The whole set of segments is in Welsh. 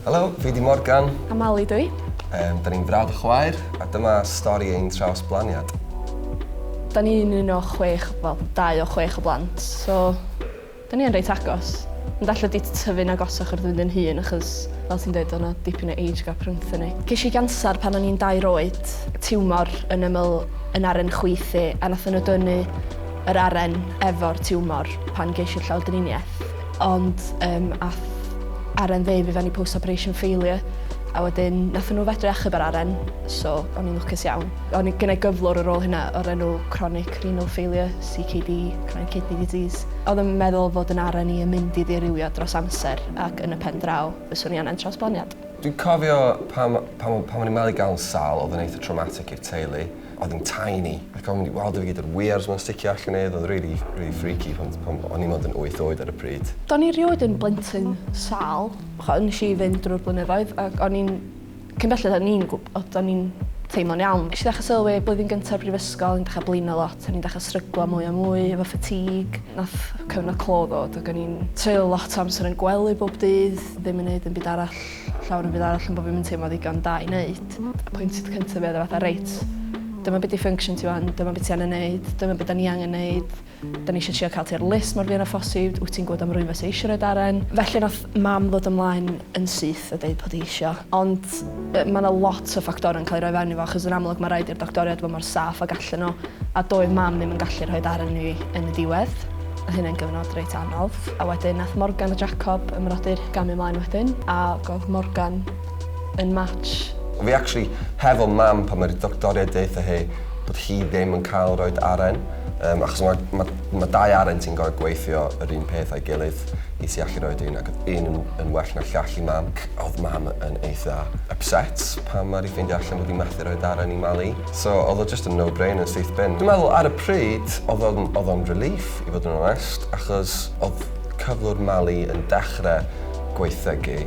Helo, fi di Morgan. A Mali dwi. Da ni'n frawd y chwaer, a dyma stori Ein Trawsblaniad. Da ni'n un o 2 o 6 o blant, so da ni'n reit agos. Yn dallu di tyfu'n agosach ar ddyn hun, achos fel ti'n dweud, o'na dipyn o age gap rhwngthyn ni. Ges i gansar pan o'n i'n 2 oed, tiwmor yn ymyl yn aren chweithi, a nath nhw dynnu yr aren efo'r tiwmor pan ges i'r llawdriniaeth. Ond ath aren fe fi fan i post-operation failure, a wedyn nath nhw fedru achub yr aren, so o'n i'n lwcus iawn. O'n i gynnau gyflwr ar ôl hynna o'r enw chronic renal failure, CKD, chronic kidney disease. Oedd yn meddwl fod yn aren i yn mynd i ddirywio dros amser ac yn y pen draw, fyswn i Ein Trawsblaniad. Dwi'n cofio pan o'n i'n malu gael sal, oedd yn eitha traumatic i'r teulu. Oedd yn tiny. Ac o'n mynd i weld fi gyd o'r weirs ma'n sticio allan edd, oedd really freaky pan o'n i'n mod yn 8 oed ar y pryd. Do'n i rioed yn blentyn sal, nes i fynd drwy'r blynyddoedd, ac o'n i'n, cyn belled o'n i'n teimlo'n iawn. Nes i ddechrau sylwi blwyddyn gyntaf brifysgol, ni'n dechrau blino lot, ni'n dechrau sryglo mwy a mwy, efo fatigue. Nath cyfnod clo ddod, ac o'n i'n treulio lot o amser yn gwely bob dydd, ddim yn neud yn byd arall, llawer yn byd arall yn bod fi'n teimlo ddigon da i wneud. Y pwynt cyntaf fi oedd fatha reit, dyma beth i function ti wan, dyma beth ti angen wneud, dyma beth da ni angen wneud. Da ni eisiau trio cael ti ar list mor fuan â phosib, wyt ti'n gwybod am rhywun fysa eisiau roed aren. Felly nath mam ddod ymlaen yn syth a deud bod eisiau. Ond mae yna lot o ffactorau yn cael ei roi fewn i fo, achos yn amlwg mae rhaid i'r doctoriad fod mor saff ag allan nhw. A doedd mam ddim yn gallu rhoi aren i yn y diwedd. A hynny'n gyfnod reit anodd. A wedyn nath Morgan a Jacob ymrodyr gamu ymlaen wedyn. A oedd Morgan yn match. Fi actually hefo mam pan mae'r doctoriad deitha hi bod hi ddim yn cael roed aren. Achos mae 2 aren ti'n gorfod gweithio yr un peth a'i gilydd i ti allu roed un, ac oedd un yn well na llall i mam. Oedd mam yn eitha upset pan mae'r i ffeindio allan bod hi'n methu roed aren i Mali. So oedd o just yn no-brainer yn syth bin. Dwi'n meddwl ar y pryd oedd o'n relief, i fod yn onest, achos oedd cyflwr Mali yn dechrau gweithegu.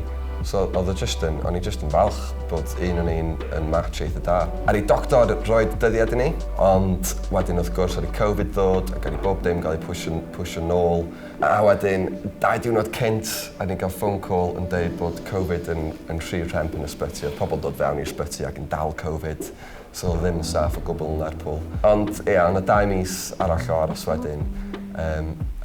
So o'n i just yn falch bod un o'n yn match eitha da. Ar ei doctor roed dyddiad i ni, ond wedyn wrth gwrs ar ei Covid ddod ac ar ei bob dim gael ei pwysio nôl. A wedyn 2 diwrnod cynt a ni'n cael phone call yn dweud bod Covid yn rhy rhemp yn ysbyty. Oedd pobl dod fewn i'r ysbyty ac yn dal Covid, so ddim yn saff o gwbl yn Lerpwl. Ond ia, yna 2 mis arall o aros wedyn.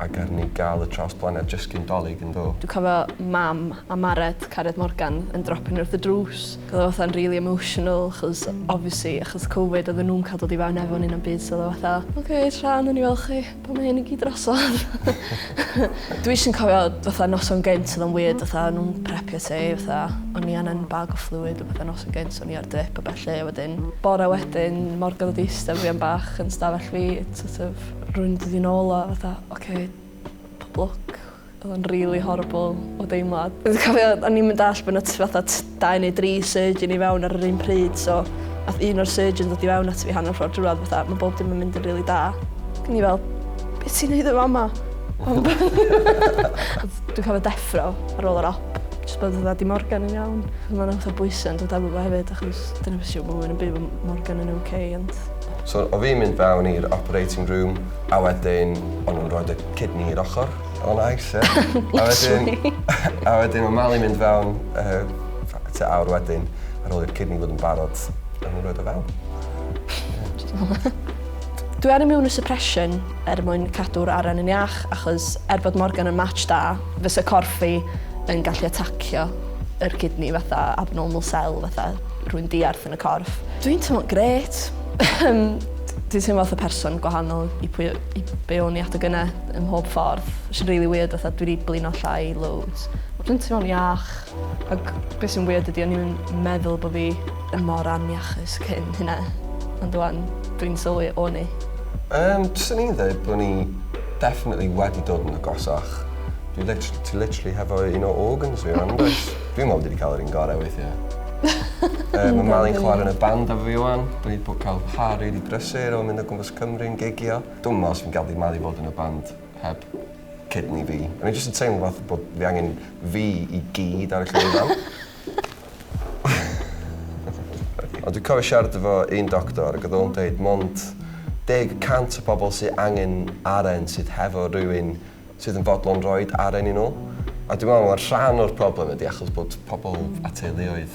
Ac ar ni gael y Trawsblaniad jyst cyn dolyg yn do. Dwi'n cofio mam a Mared, Cared Morgan, yn dropin wrth y drws. Oedd o fatha'n really emotional, achos obviously, achos Covid, oedden nhw'n cael dod i fewn efo ni'n am byd, so oedd o fatha, OK, Tran, o'n i fel chi, pa mae hyn i gyd drosodd. Dwi eisiau'n cofio fatha noson gynt oedd o'n weird, fatha nhw'n prepio ti, fatha o'n i angen bag o fluid, fatha noson gynt, o'n i ar drip o bellu, a wedyn bore wedyn, Morgan oedd eistedd fi am bach yn stafell fi, sort of rwy'n dod i nôl a fatha, OK, pob oedd o'n really horrible o deimlad. Dwi'n cofio, o'n i'n mynd all bod yna fatha 2 neu 3 surgeon i fewn ar yr un pryd, so ath un o'r surgeons dod i fewn at fi hanner ffordd drwad, fatha, mae bob dim yn mynd yn really da. Ac o'n i fel, beth ti'n neud efo yma? Dwi'n cofio deffro ar ôl yr op, jyst bod oedd Di Morgan yn iawn. Mae'n fatha bwysau yn dod efo fo hefyd, achos dyna beth sy'n mwyn yn byw Morgan yn OK, ond... So o fi'n mynd fewn i'r operating room, a wedyn o'n nhw'n rhoi y kidney i'r ochr. O'n nice, ie. A wedyn mae Mali mynd fewn tua awr wedyn, ar ôl i'r kidney fod yn barod, a nhw'n rhoi o fewn. Dwi ar y mewn y suppression mwyn cadw'r aren yn iach, achos bod Morgan yn match da, fysa corff fi yn gallu atacio yr kidney fatha abnormal cell, fatha rhywun diarth yn y corff. Dwi'n teimlo'n gret. Dwi'n teimlo fatha person gwahanol i be o'n i adeg yna ym mhob ffordd. It's really weird, fatha dwi wedi blino llai loads. Dwi'n teimlo'n iach, ac beth sy'n weird ydy o'n i'n meddwl bod fi yn mor aniachus cyn hynna. Ond dwi'n sylwi o'n i. Jyst yn i'n dweud bod ni definitely wedi dod yn agosach. Dwi literally hefo un o organs fi rhan, does? Dwi'n meddwl wedi cael yr un gorau weithiau. Mae Mali'n chwarae yn y band efo fi wan. Dwi wedi cael har rili brysur o mynd o gwmpas Cymru yn gigio. Dwi'n meddwl os fi'n gael di Mali fod yn y band heb kidney fi. O'n i jyst yn teimlo fath bod fi angen fi i gyd ar y llwyfan. Ond dwi'n cofio siarad efo un doctor ac oedd o'n dweud mond 10% o bobl sydd angen aren sydd hefo rhywun sydd yn fodlon roed aren i nhw. A dwi'n meddwl mae'r rhan o'r problem ydy achos bod pobl a teuluoedd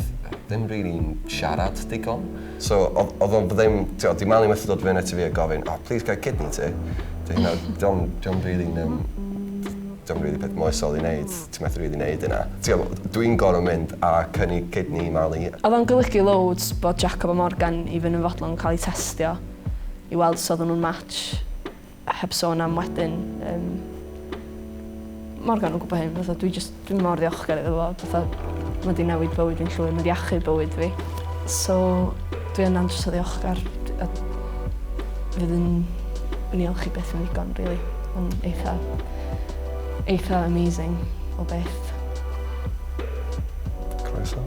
ddim rili'n siarad digon. So, oedd o'n ddim, di Mali methu dod fyny ti fi a gofyn, please gael kidney ti. Diolch rili peth moesol i wneud, ti'n methu rili wneud yna. Dwi'n gorau mynd a cynnig kidney Mali. Oedd o'n golygu loads bod Jacob a Morgan i fynd yn fodlon yn cael eu testio i weld os oedden nhw'n match heb sôn am wedyn. Morgan yn gwybod hyn, dwi'n mor ddiolchgar iddo fo. Mae di newid bywyd fi'n llwyr, mae di achub bywyd fi. So, dwi'n andros o ddiolchgar. Fydd yn iolchi beth yn ddigon, rili. Yn eitha amazing o beth. Croeso.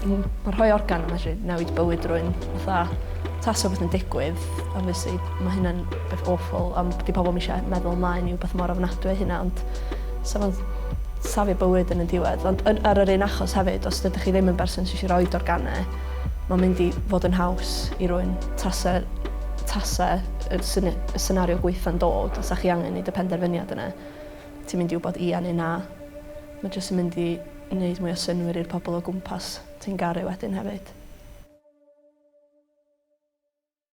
Mae rhoi organ yn medru newid bywyd rwy'n taso beth yn digwydd, obviously mae hynna'n beth awful, ond di pobl eisiau meddwl ymlaen i beth mor ofnadwy hynna, ond safo'n safio bywyd yn y diwedd. Ond ar yr un achos hefyd, os ydych chi ddim yn berson sy'n eisiau rhoi organau, mae'n mynd i fod yn haws i rwy'n tasa y senario gweitha'n dod, os ydych chi angen neud y penderfyniad yna, ti'n mynd i wybod ia neu na. Mae jyst yn mynd i wneud mwy o synwyr i'r pobl o gwmpas ti'n garu wedyn hefyd.